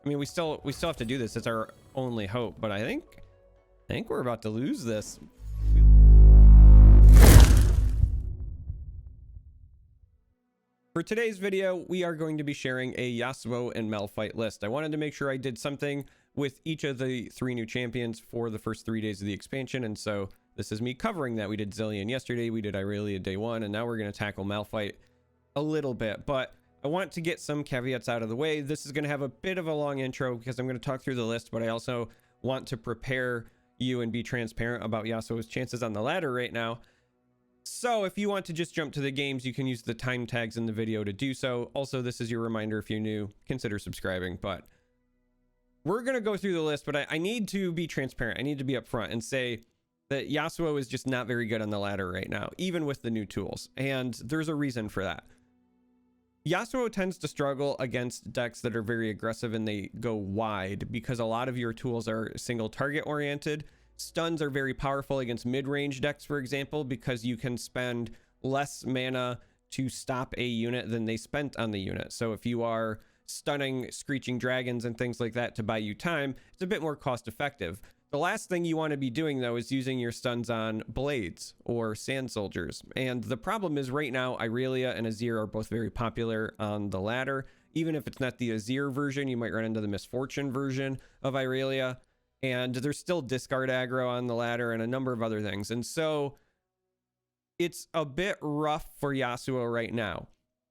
I mean, we still have to do this. It's our only hope, but I think we're about to lose this. For today's video, we are going to be sharing a Yasuo and Malphite list. I wanted to make sure I did something with each of the 3 new champions for the first 3 days of the expansion, and so this is me covering that. We did Zilean yesterday, we did Irelia day 1, and now we're going to tackle Malphite a little bit, but I want to get some caveats out of the way. This is going to have a bit of a long intro because I'm going to talk through the list, but I also want to prepare you and be transparent about Yasuo's chances on the ladder right now. So if you want to just jump to the games, you can use the time tags in the video to do so. Also, this is your reminder, if you're new, consider subscribing. But we're going to go through the list, but I need to be transparent. I need to be upfront and say that Yasuo is just not very good on the ladder right now, even with the new tools. And there's a reason for that. Yasuo tends to struggle against decks that are very aggressive and they go wide because a lot of your tools are single target oriented. Stuns are very powerful against mid-range decks, for example, because you can spend less mana to stop a unit than they spent on the unit. So if you are stunning screeching dragons and things like that to buy you time, it's a bit more cost effective. The last thing you want to be doing, though, is using your stuns on blades or sand soldiers. And the problem is right now, Irelia and Azir are both very popular on the ladder. Even if it's not the Azir version, you might run into the Misfortune version of Irelia. And there's still discard aggro on the ladder and a number of other things. And so it's a bit rough for Yasuo right now.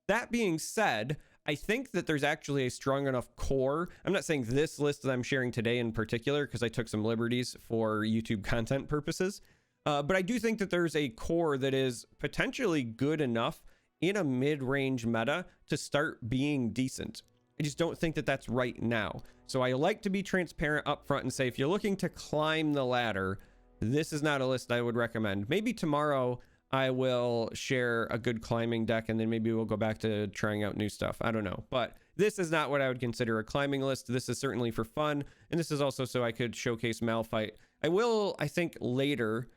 That being said, I think that there's actually a strong enough core. I'm not saying this list that I'm sharing today in particular, because I took some liberties for YouTube content purposes. But I do think that there's a core that is potentially good enough in a mid-range meta to start being decent. I just don't think that that's right now. So I like to be transparent up front and say, if you're looking to climb the ladder, this is not a list I would recommend. Maybe tomorrow I will share a good climbing deck, and then maybe we'll go back to trying out new stuff. I don't know. But this is not what I would consider a climbing list. This is certainly for fun. And this is also so I could showcase Malphite. I will, I think, later,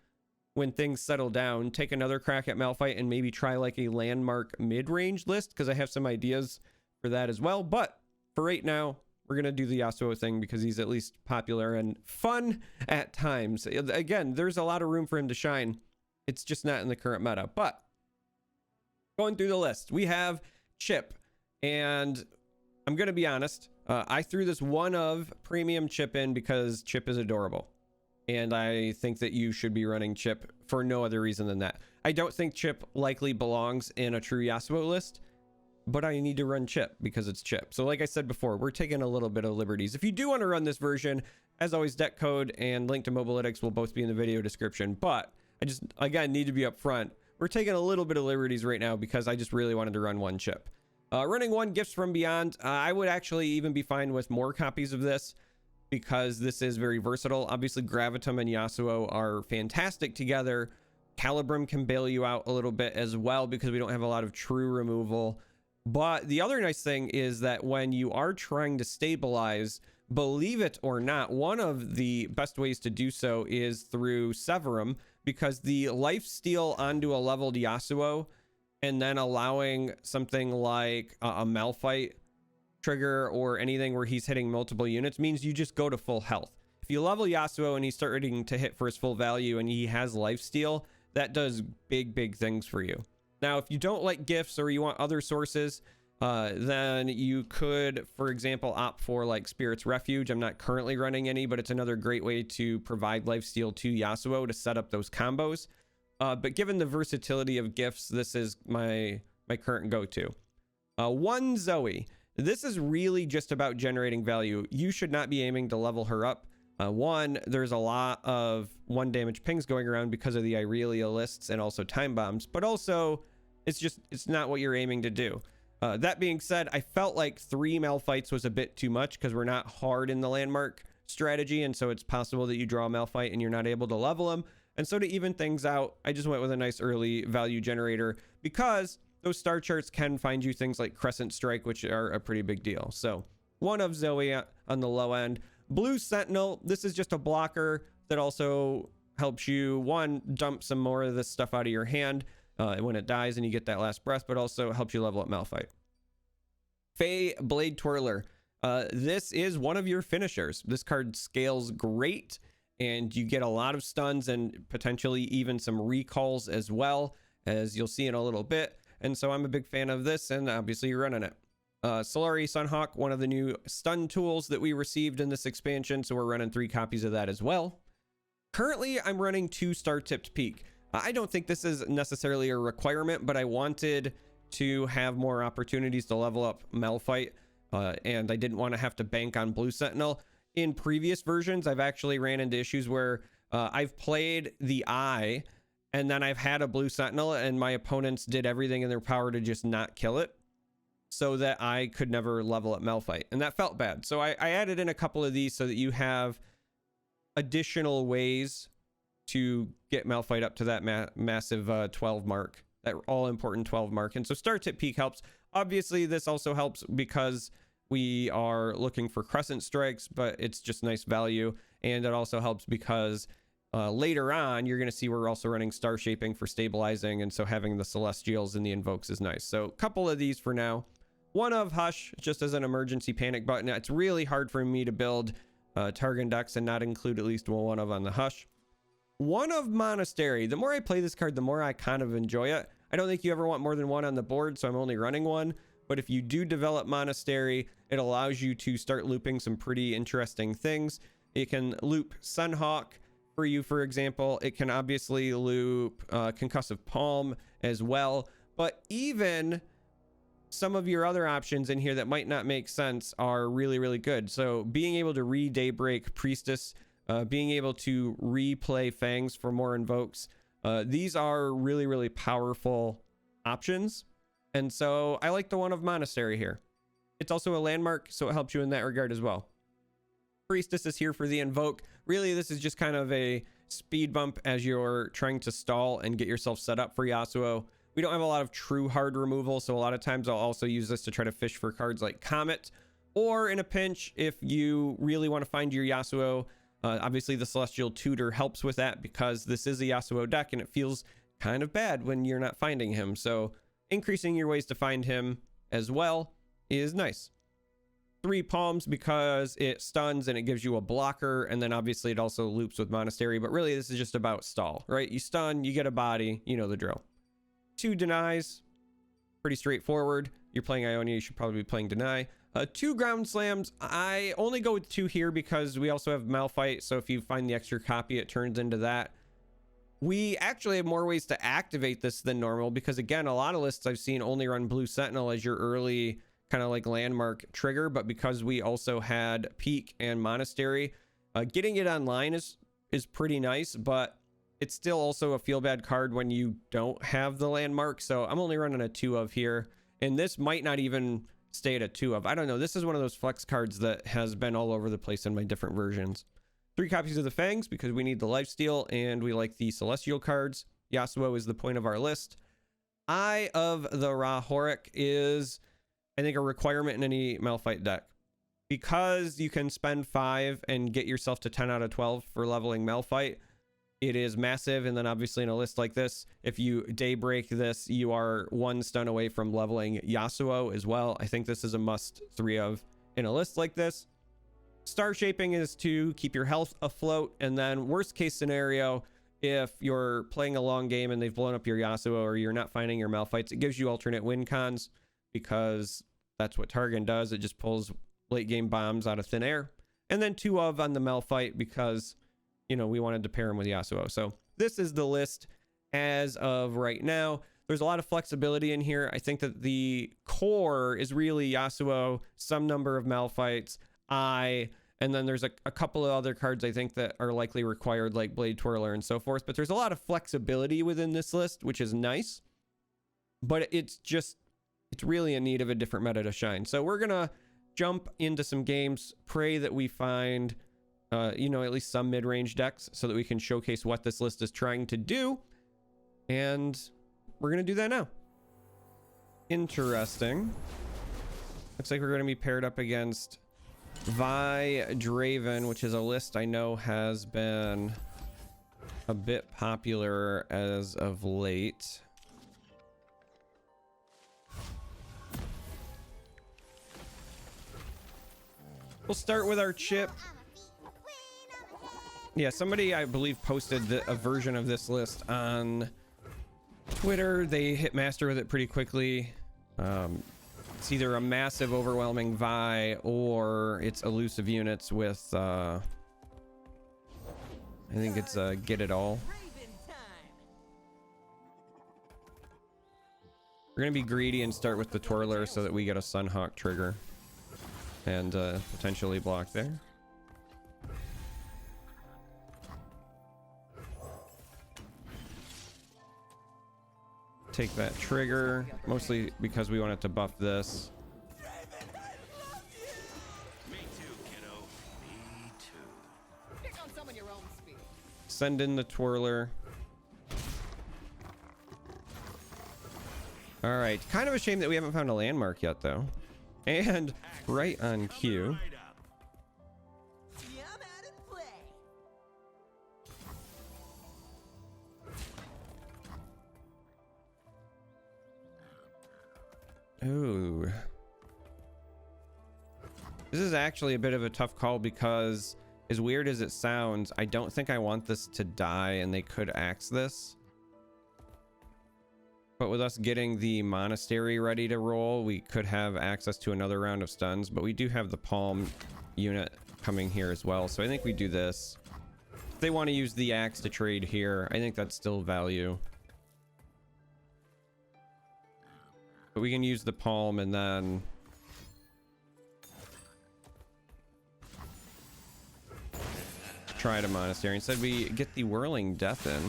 when things settle down, take another crack at Malphite and maybe try like a landmark mid-range list, because I have some ideas for that as well. But for right now, we're going to do the Yasuo thing because he's at least popular and fun at times. Again, there's a lot of room for him to shine. It's just not in the current meta. But going through the list, we have Chip. And I'm going to be honest, I threw this one of premium Chip in because Chip is adorable. And I think that you should be running Chip for no other reason than that. I don't think Chip likely belongs in a true Yasuo list, but I need to run Chip because it's Chip. So like I said before, we're taking a little bit of liberties. If you do want to run this version, as always, deck code and link to Mobalytics will both be in the video description. But I just, again, need to be upfront. We're taking a little bit of liberties right now because I just really wanted to run one Chip. Running one Gifts from Beyond, I would actually even be fine with more copies of this because this is very versatile. Obviously, Gravitum and Yasuo are fantastic together. Calibrum can bail you out a little bit as well because we don't have a lot of true removal. But the other nice thing is that when you are trying to stabilize, believe it or not, one of the best ways to do so is through Severum, because the lifesteal onto a leveled Yasuo and then allowing something like a Malphite trigger or anything where he's hitting multiple units means you just go to full health. If you level Yasuo and he's starting to hit for his full value and he has lifesteal, that does big things for you. Now, if you don't like gifts or you want other sources, then you could, for example, opt for like Spirit's Refuge. I'm not currently running any, but it's another great way to provide lifesteal to Yasuo to set up those combos. But given the versatility of gifts, this is my current go-to. One Zoe. This is really just about generating value. You should not be aiming to level her up. One, there's a lot of 1 damage pings going around because of the Irelia lists and also time bombs, but also it's not what you're aiming to do. That being said, I felt like 3 Malphites was a bit too much because we're not hard in the landmark strategy, and so it's possible that you draw a Malphite and you're not able to level him. And so to even things out, I just went with a nice early value generator because those star charts can find you things like Crescent Strike, which are a pretty big deal. So one of Zoe on the low end. Blue Sentinel, this is just a blocker that also helps you, one, dump some more of this stuff out of your hand when it dies and you get that last breath, but also helps you level up Malphite. Faye Blade Twirler. this is one of your finishers. This card scales great, and you get a lot of stuns and potentially even some recalls as well, as you'll see in a little bit. And so I'm a big fan of this, and obviously you're running it. Solari Sunhawk, one of the new stun tools that we received in this expansion, so we're running 3 copies of that as well. Currently, I'm running 2 star-tipped peak. I don't think this is necessarily a requirement, but I wanted to have more opportunities to level up Malphite, and I didn't want to have to bank on Blue Sentinel. In previous versions, I've actually ran into issues where I've played the Eye, and then I've had a Blue Sentinel, and my opponents did everything in their power to just not kill it, so that I could never level up Malphite, and that felt bad. So I added in a couple of these so that you have additional ways to get Malphite up to that massive 12 mark, that all important 12 mark. And so star tip peak helps. Obviously, this also helps because we are looking for crescent strikes, but it's just nice value. And it also helps because later on, you're going to see we're also running star shaping for stabilizing. And so having the celestials and the invokes is nice. So a couple of these for now. One of Hush, just as an emergency panic button. It's really hard for me to build Targon decks and not include at least one of on the Hush. One of Monastery. The more I play this card, the more I kind of enjoy it. I don't think you ever want more than one on the board, so I'm only running one. But if you do develop Monastery, it allows you to start looping some pretty interesting things. It can loop Sunhawk for you, for example. It can obviously loop Concussive Palm as well. But even some of your other options in here that might not make sense are really, really good. So being able to re-Daybreak Priestess, being able to replay Fangs for more invokes, these are really, really powerful options. And so I like the one of Monastery here. It's also a landmark, so it helps you in that regard as well. Priestess is here for the invoke. Really, this is just kind of a speed bump as you're trying to stall and get yourself set up for Yasuo. We don't have a lot of true hard removal, so a lot of times I'll also use this to try to fish for cards like Comet, or in a pinch, if you really want to find your Yasuo, obviously the Celestial Tutor helps with that because this is a Yasuo deck and it feels kind of bad when you're not finding him. So increasing your ways to find him as well is nice. 3 palms because it stuns and it gives you a blocker, and then obviously it also loops with Monastery, but really this is just about stall, right? You stun, you get a body, you know the drill. 2 denies, pretty straightforward. You're playing Ionia, you should probably be playing deny. 2 ground slams. I only go with 2 here because we also have Malphite, so if you find the extra copy, it turns into that. We actually have more ways to activate this than normal because, again, a lot of lists I've seen only run Blue Sentinel as your early kind of like landmark trigger, but because we also had Peak and Monastery, getting it online is pretty nice, but it's still also a feel bad card when you don't have the landmark. So I'm only running a 2 of here, and this might not even stay at a 2 of. I don't know. This is one of those flex cards that has been all over the place in my different versions. 3 copies of the Fangs because we need the lifesteal and we like the Celestial cards. Yasuo is the point of our list. Eye of the Rahoric is, I think, a requirement in any Malphite deck. Because you can spend 5 and get yourself to 10 out of 12 for leveling Malphite, it is massive. And then obviously in a list like this, if you Daybreak this, you are 1 stun away from leveling Yasuo as well. I think this is a must 3 of in a list like this. Star shaping is to keep your health afloat. And then worst case scenario, if you're playing a long game and they've blown up your Yasuo or you're not finding your Malphites, it gives you alternate win cons because that's what Targon does. It just pulls late game bombs out of thin air. And then 2 of on the Malphite because, you know, we wanted to pair him with Yasuo. So this is the list as of right now. There's a lot of flexibility in here. I think that the core is really Yasuo, some number of Malphites, and then there's a couple of other cards I think that are likely required, like Blade Twirler and so forth. But there's a lot of flexibility within this list, which is nice. But it's really in need of a different meta to shine. So we're gonna jump into some games, pray that we find you know, at least some mid-range decks so that we can showcase what this list is trying to do. And we're gonna do that now. Interesting. Looks like we're gonna be paired up against Vi Draven, which is a list I know has been a bit popular as of late. We'll start with our chip. Yeah, somebody I believe posted a version of this list on Twitter. They hit master with it pretty quickly. It's either a massive overwhelming Vi or it's elusive units with I think it's get it all. We're gonna be greedy and start with the twirler so that we get a Sunhawk trigger and potentially block there. Take that trigger, mostly because we wanted to buff this. Me too, kiddo. Me too. Pick on someone your own speed. Send in the twirler. All right, kind of a shame that we haven't found a landmark yet though. And right on cue. Ooh. This is actually a bit of a tough call because as weird as it sounds, I don't think I want this to die and they could axe this. But with us getting the monastery ready to roll, we could have access to another round of stuns, but we do have the palm unit coming here as well. So I think we do this. If they want to use the axe to trade here, I think that's still value. But we can use the palm and then try to monastery. Instead we get the whirling death in.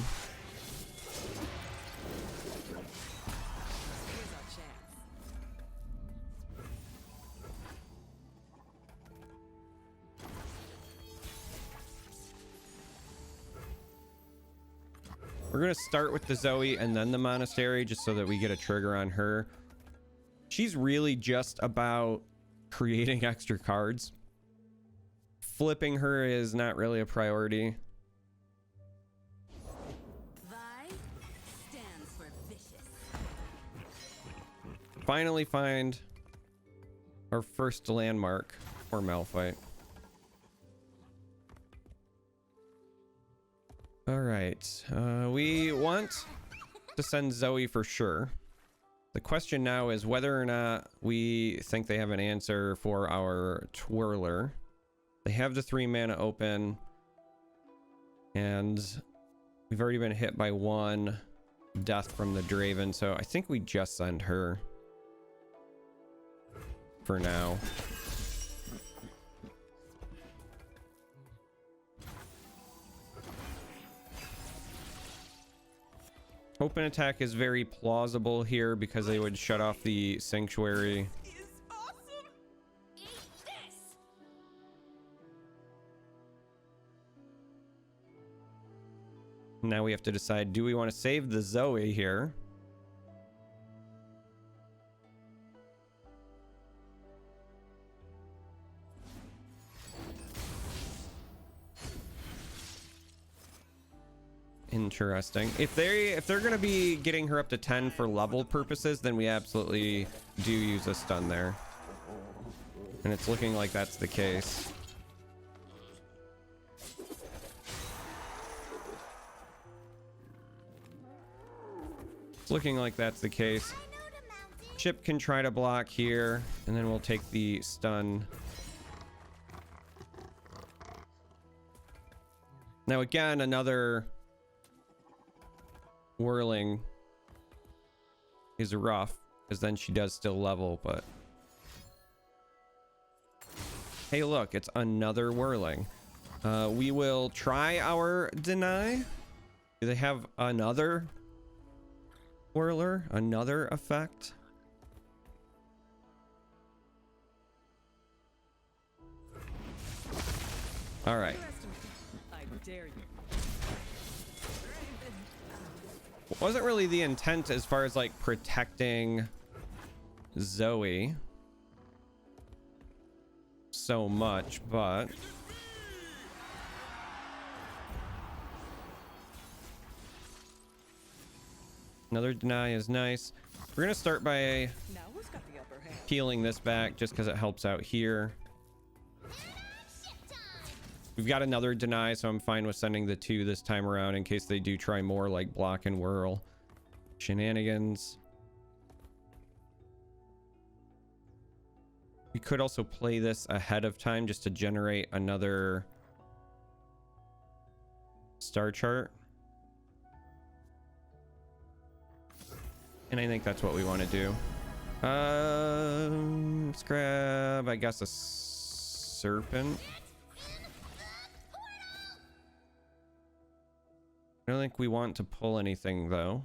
We're gonna start with the Zoe and then the monastery just so that we get a trigger on her. She's really just about creating extra cards. Flipping her is not really a priority. Vi stands for vicious. Finally find our first landmark for Malphite. All right, we want to send Zoe for sure. The question now is whether or not we think they have an answer for our twirler. They have the 3 mana open, and we've already been hit by 1 death from the Draven, so I think we just send her for now. Open attack is very plausible here because they would shut off the sanctuary. Now we have to decide, do we want to save the Zoe here? Interesting. If they're gonna be getting her up to 10 for level purposes, then we absolutely do use a stun there. And it's looking like that's the case. It's looking like that's the case. Chip can try to block here, and then we'll take the stun. Now again, another whirling is rough because then she does still level, but hey, look, it's another whirling. We will try our deny. Do they have another whirler, another effect? All right. I dare you. Wasn't really the intent as far as like protecting Zoe so much, but another deny is nice. We're gonna start by Now who's got the upper hand? peeling this back just because it helps out here. We've got another deny, so I'm fine with sending the 2 this time around in case they do try more like block and whirl shenanigans. We could also play this ahead of time just to generate another star chart. And I think that's what we want to do. Let's grab, I guess, a serpent. I don't think we want to pull anything though.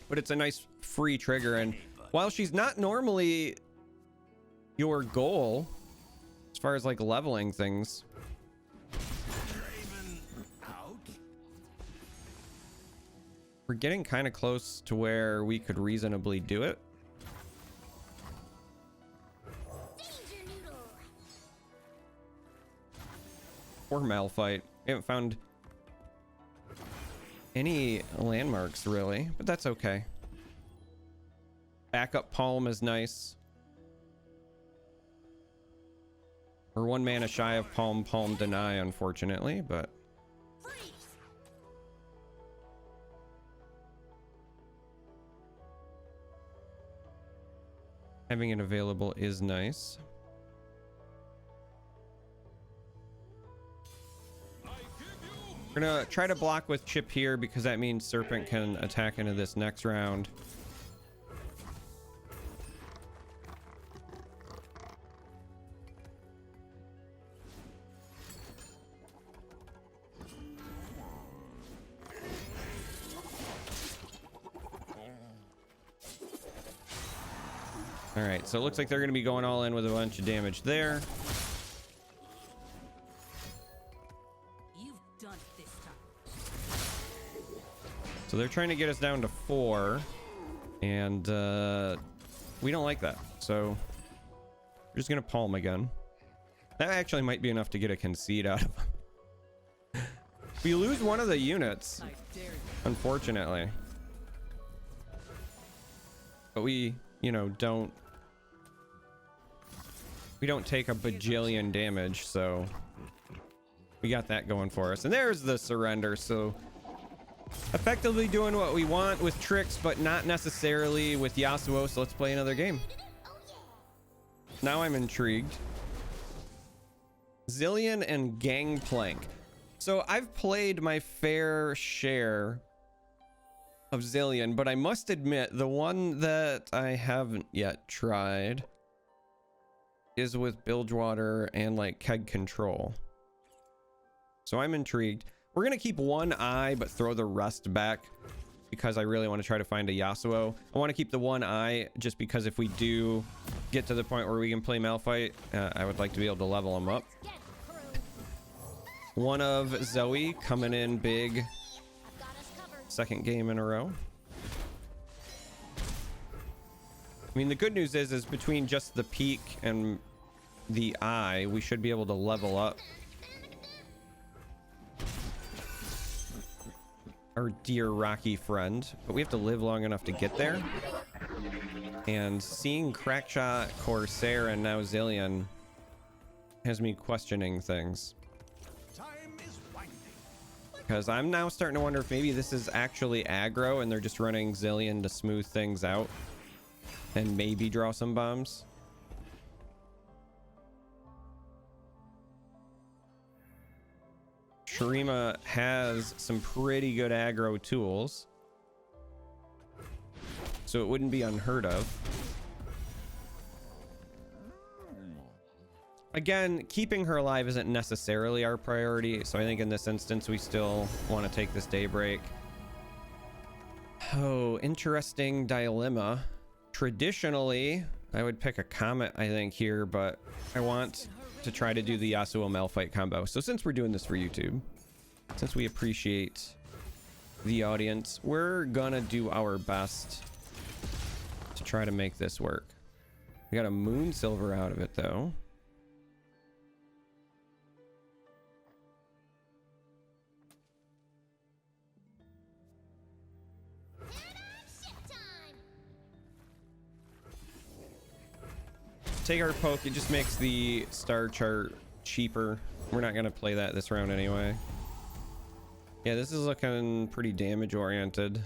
But it's a nice free trigger, and while she's not normally your goal as far as like leveling things, we're getting kind of close to where we could reasonably do it. Or Malphite. We haven't found any landmarks really, but that's okay. Backup palm is nice. We're 1 mana shy of palm deny, unfortunately, but having it available is nice. We're gonna try to block with chip here because that means serpent can attack into this next round. All right, so it looks like they're going to be going all in with a bunch of damage there. You've done it this time. So they're trying to get us down to 4, and we don't like that. So we're just going to palm again. That actually might be enough to get a concede out of them. We lose one of the units, I dare you. unfortunately. But we, you know, don't take a bajillion damage, so we got that going for us. And there's the surrender. So effectively doing what we want with tricks, but not necessarily with Yasuo. So let's play another game. Now I'm intrigued. Zilean and Gangplank. So I've played my fair share of Zilean, but I must admit the one that I haven't yet tried is with Bilgewater and like keg control. So I'm intrigued. We're gonna keep 1 eye but throw the rest back because I really want to try to find a Yasuo. I want to keep the 1 eye just because if we do get to the point where we can play Malphite, I would like to be able to level him up. One of Zoe coming in big. Second game in a row. I mean, the good news is between just the peak and the eye, we should be able to level up our dear Rocky friend, but we have to live long enough to get there. And seeing Crackshot, Corsair, and now Zilean has me questioning things. Because I'm now starting to wonder if maybe this is actually aggro and they're just running Zilean to smooth things out and maybe draw some bombs. Shurima has some pretty good aggro tools, so it wouldn't be unheard of. Again, keeping her alive isn't necessarily our priority, so I think in this instance we still want to take this daybreak. Oh, interesting dilemma. Traditionally, I would pick a Comet, I think, here, but I want to try to do the Yasuo Malphite combo. So since we're doing this for YouTube, since we appreciate the audience, we're gonna do our best to try to make this work. We got a Moon Silver out of it, though. Take our poke, it just makes the star chart cheaper. We're not going to play that this round anyway. Yeah, this is looking pretty damage oriented.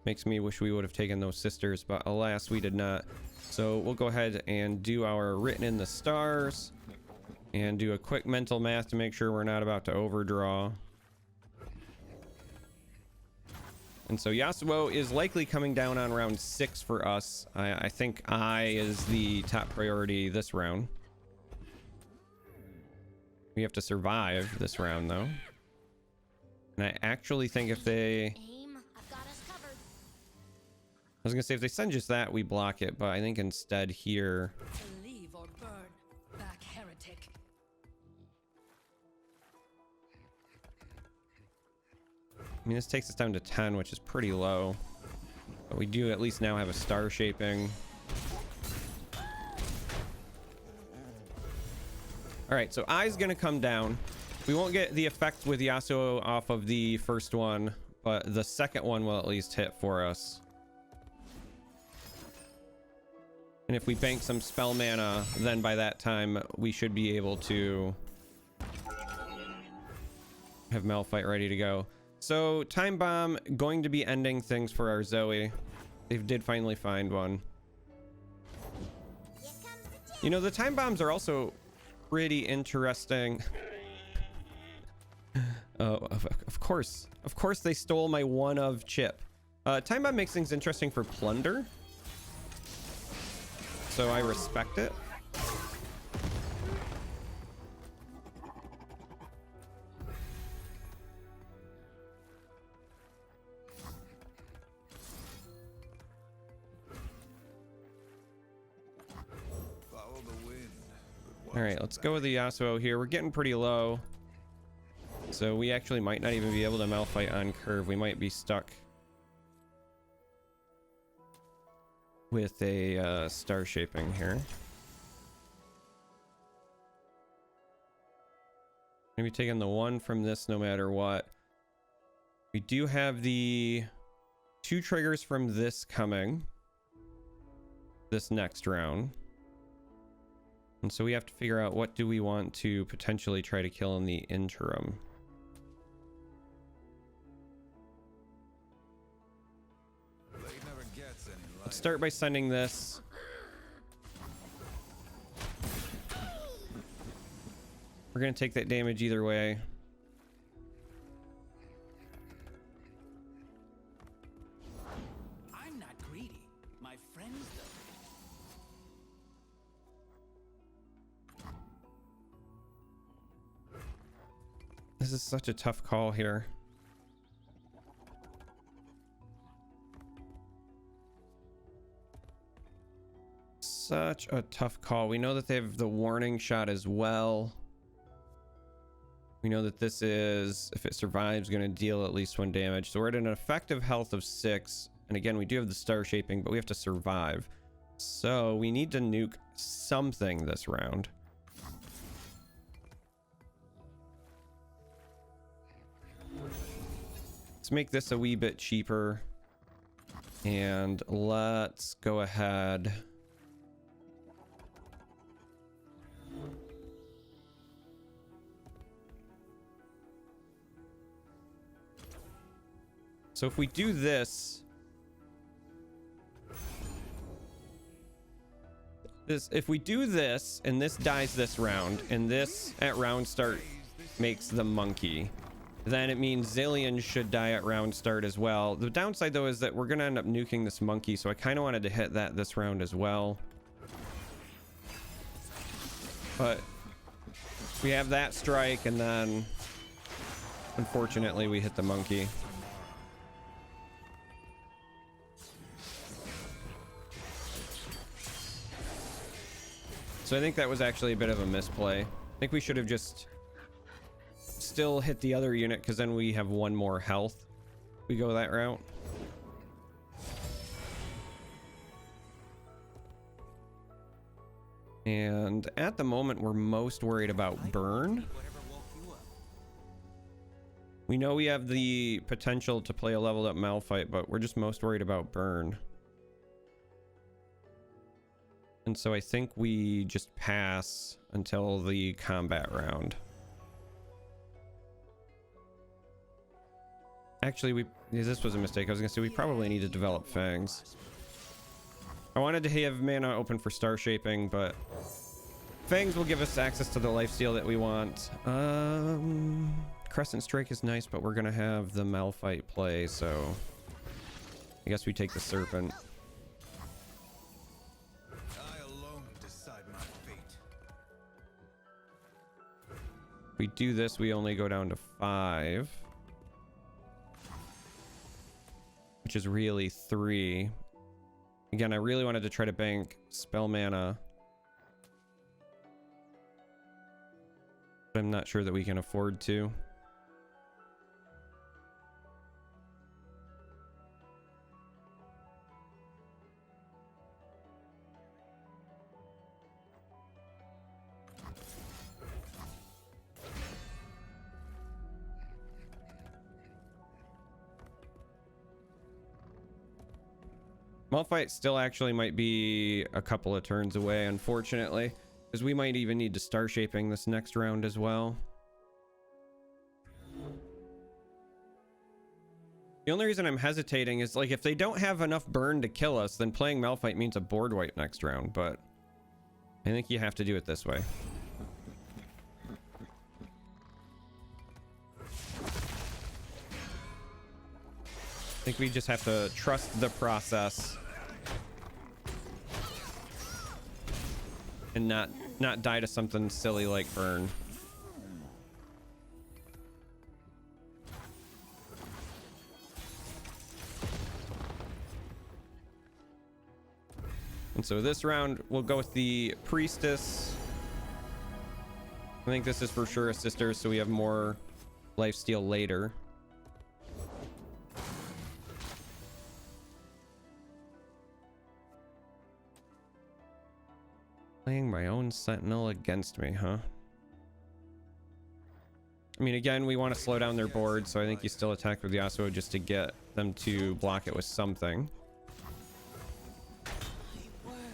Makes me wish we would have taken those sisters, but alas, we did not. So we'll go ahead and do our written in the stars and do a quick mental math to make sure we're not about to overdraw. And so Yasuo is likely coming down on round 6 for us. I think I is the top priority this round. We have to survive this round though. And I actually think if they... I've got us covered. I was gonna say if they send just that, we block it, but I think instead here... Leave or burn. Back heretic. I mean, this takes us down to 10, which is pretty low. But we do at least now have a star shaping. Alright, so I's gonna come down. We won't get the effect with Yasuo off of the first one, but the second one will at least hit for us. And if we bank some spell mana, then by that time we should be able to have Malphite ready to go. So Time Bomb going to be ending things for our Zoe. They did finally find one. You know, the Time Bombs are also pretty interesting. Of course they stole my one of chip. Time Bomb makes things interesting for plunder, so I respect it. All right, let's go with the Yasuo here. We're getting pretty low, so we actually might not even be able to Malphite on curve. We might be stuck with a star shaping here. Maybe taking the one from this no matter what. We do have the 2 triggers from this coming this next round. And so we have to figure out what do we want to potentially try to kill in the interim. Let's start by sending this. We're going to take that damage either way. I'm not greedy. My friends though. This is such a tough call here. Such a tough call. We know that they have the warning shot as well. We know that this is, if it survives, going to deal at least 1 damage. So we're at an effective health of 6. And again, we do have the star shaping, but we have to survive. So we need to nuke something this round. Let's make this a wee bit cheaper. And let's go ahead. So if we do this, if we do this and this dies this round and this at round start makes the monkey, then it means Zillion should die at round start as well. The downside though is that we're gonna end up nuking this monkey, so I kind of wanted to hit that this round as well. But we have that strike and then unfortunately we hit the monkey. So I think that was actually a bit of a misplay. I think we should have just still hit the other unit, because then we have 1 more health. We go that route. And at the moment, we're most worried about burn. We know we have the potential to play a leveled up Malphite, but we're just most worried about burn. And so I think we just pass until the combat round. Actually, this was a mistake. I was gonna say we probably need to develop Fangs. I wanted to have mana open for star shaping, but Fangs will give us access to the lifesteal that we want. Crescent Strike is nice, but we're gonna have the Malphite play, so I guess we take the Serpent. I alone decide my fate. If we do this, we only go down to 5. Which is really 3. Again, I really wanted to try to bank spell mana. But I'm not sure that we can afford to. Malphite still actually might be a couple of turns away, unfortunately, because we might even need to star shaping this next round as well. The only reason I'm hesitating is, like, if they don't have enough burn to kill us, then playing Malphite means a board wipe next round, but I think you have to do it this way. I think we just have to trust the process and not die to something silly like burn. And so this round we'll go with the Priestess. I think this is for sure a sister, so we have more lifesteal later. Playing my own sentinel against me, huh? I mean, again, we want to slow down their board, so I think you still attack with Yasuo just to get them to block it with something.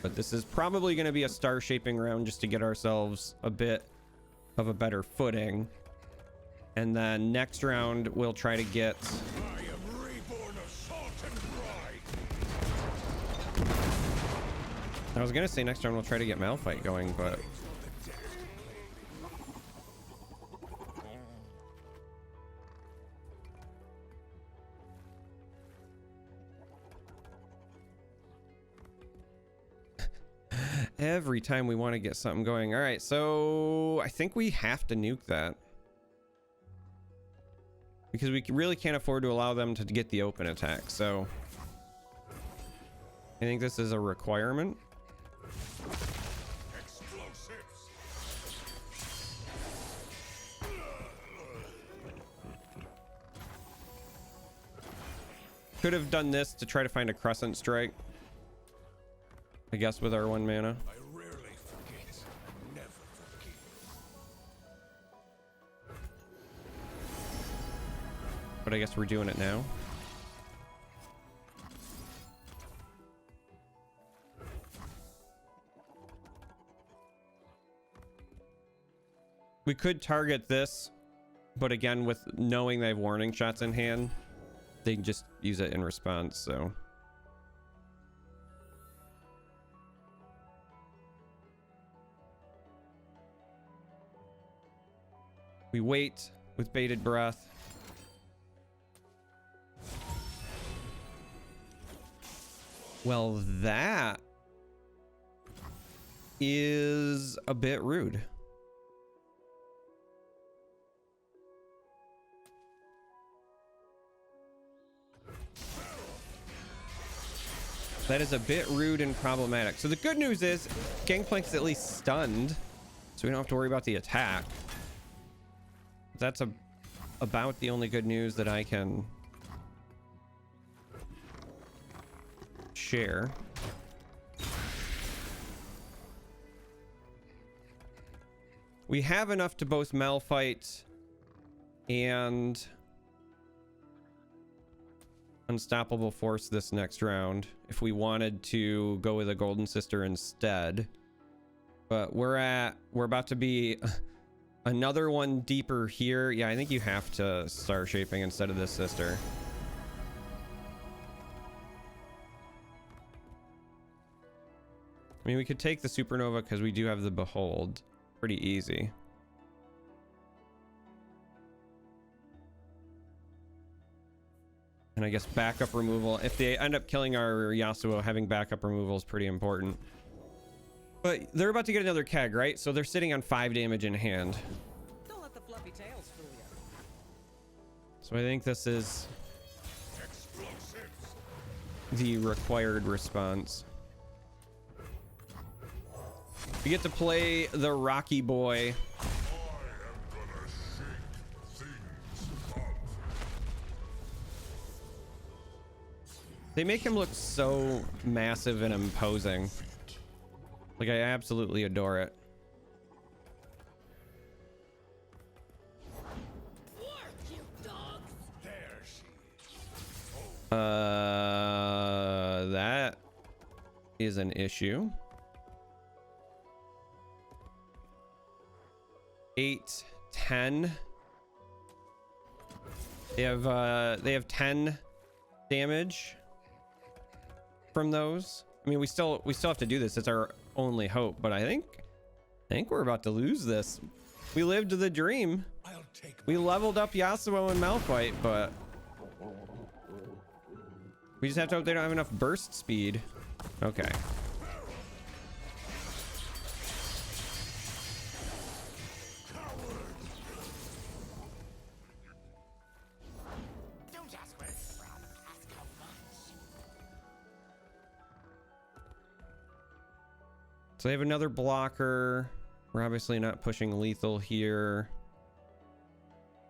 But this is probably going to be a star shaping round just to get ourselves a bit of a better footing. And then next round, we'll try to get... I am reborn of salt and brine. I was going to say next round we'll try to get Malphite going, but... Every time we want to get something going. All right, so I think we have to nuke that. Because we really can't afford to allow them to get the open attack, so... I think this is a requirement. Explosives. Could have done this to try to find a Crescent Strike. I guess with our 1 mana. I rarely forget. I never forgive. But I guess we're doing it now. We could target this, but again, with knowing they have warning shots in hand, they can just use it in response, so... We wait with bated breath. Well, that is a bit rude. That is a bit rude and problematic. So the good news is Gangplank's at least stunned, so we don't have to worry about the attack. That's about the only good news that I can share. We have enough to both Malphite and unstoppable force this next round if we wanted to go with a golden sister instead. But we're about to be another one deeper here. Yeah, I think you have to star shaping instead of this sister. I mean, we could take the supernova because we do have the behold. Pretty easy. And I guess backup removal. If they end up killing our Yasuo, having backup removal is pretty important. But they're about to get another keg, right? So they're sitting on 5 damage in hand. Don't let the fluffy tails fool you. So I think this is Explosives. the required response. We get to play the Rocky Boy. I am gonna shake things up. They make him look so massive and imposing. Like, I absolutely adore it. There she is. That is an issue. 8, 10. They have 10 damage from those. I mean, we still have to do this. It's our only hope, but I think we're about to lose this. We lived the dream. I'll take We leveled up Yasuo and Malphite, but we just have to hope they don't have enough burst speed. Okay. Don't ask where it's from. Ask how much. So they have another blocker. We're obviously not pushing lethal here.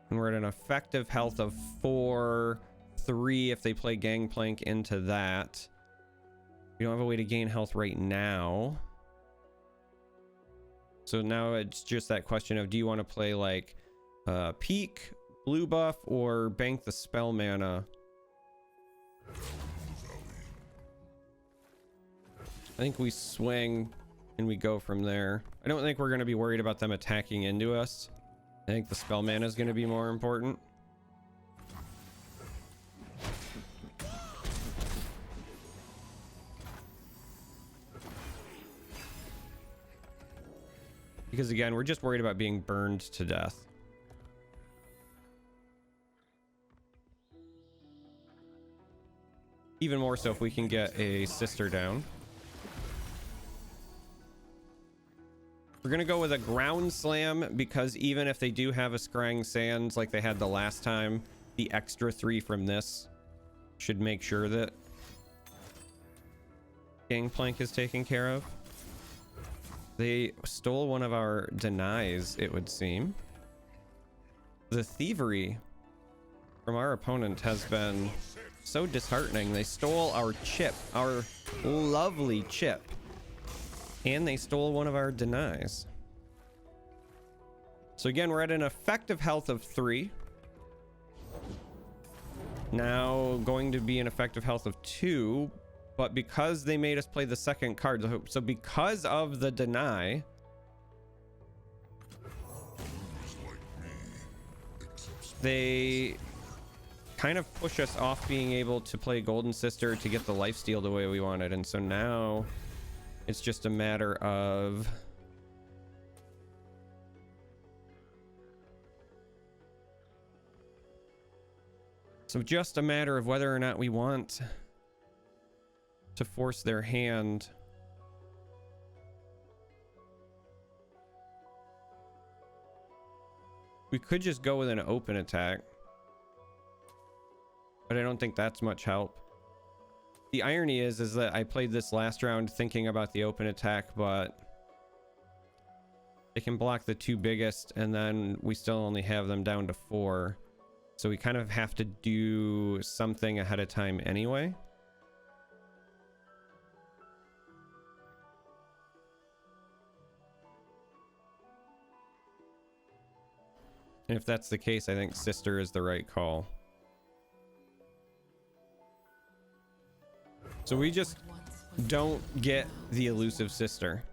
And we're at an effective health of 4, 3 if they play Gangplank into that. We don't have a way to gain health right now. So now it's just that question of, do you want to play like peak, blue buff, or bank the spell mana? I think we swing and we go from there. I don't think we're going to be worried about them attacking into us. I think the spell mana is going to be more important. Because again, we're just worried about being burned to death. Even more so if we can get a sister down. We're gonna go with a ground slam because even if they do have a scrying sands like they had the last time, the extra 3 from this should make sure that Gangplank is taken care of. They stole one of our denies, it would seem. The thievery from our opponent has been so disheartening. They stole our chip, our lovely chip. And they stole one of our denies. So again, we're at an effective health of 3. Now going to be an effective health of 2. But because they made us play the second card, so because of the deny, they kind of push us off being able to play Golden Sister to get the lifesteal the way we wanted. And so now it's just a matter of whether or not we want to force their hand. We could just go with an open attack, but I don't think that's much help. The irony is that I played this last round thinking about the open attack, but they can block the 2 biggest and then we still only have them down to 4. So we kind of have to do something ahead of time anyway. And if that's the case, I think Sister is the right call. So we just don't get the elusive sister.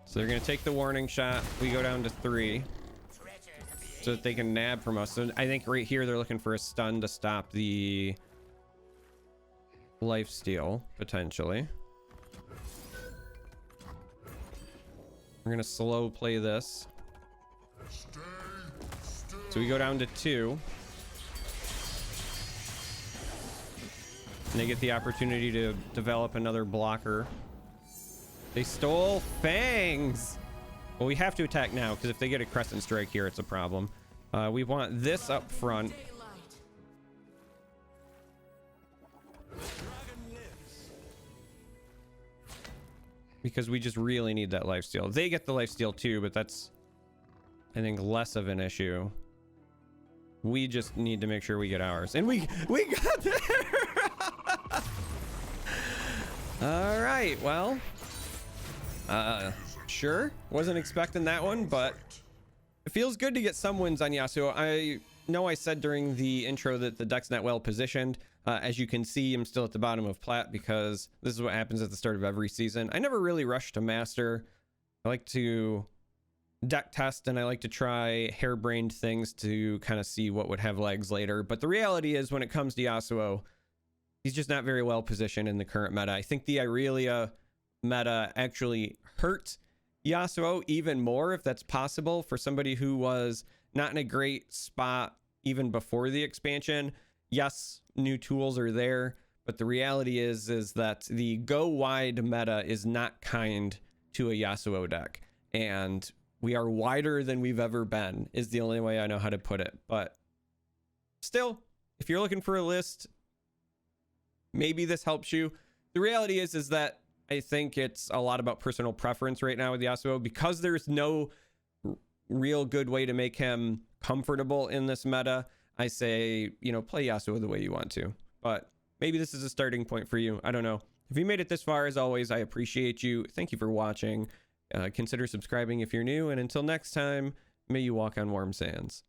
So they're going to take the warning shot. We go down to 3 so that they can nab from us. So I think right here they're looking for a stun to stop the lifesteal, potentially. We're going to slow play this. So we go down to 2. And they get the opportunity to develop another blocker. They stole Fangs. Well, we have to attack now because if they get a Crescent Strike here, it's a problem. We want this up front. Because we just really need that lifesteal. They get the lifesteal too, but that's, I think, less of an issue. We just need to make sure we get ours. And we got there! All right, well. Sure. Wasn't expecting that one, but it feels good to get some wins on Yasuo. I know I said during the intro that the deck's not well positioned. As you can see, I'm still at the bottom of plat because this is what happens at the start of every season. I never really rush to master. I like to deck test and I like to try harebrained things to kind of see what would have legs later. But the reality is when it comes to Yasuo, he's just not very well positioned in the current meta. I think the Irelia meta actually hurt Yasuo even more, if that's possible, for somebody who was not in a great spot even before the expansion. Yes, new tools are there, but the reality is that the go wide meta is not kind to a Yasuo deck, and we are wider than we've ever been is the only way I know how to put it. But still, if you're looking for a list, maybe this helps you. The reality is that I think it's a lot about personal preference right now with Yasuo, because there's no real good way to make him comfortable in this meta. I say, play Yasuo the way you want to, but maybe this is a starting point for you. I don't know. If you made it this far, as always, I appreciate you. Thank you for watching. Consider subscribing if you're new, and until next time, may you walk on warm sands.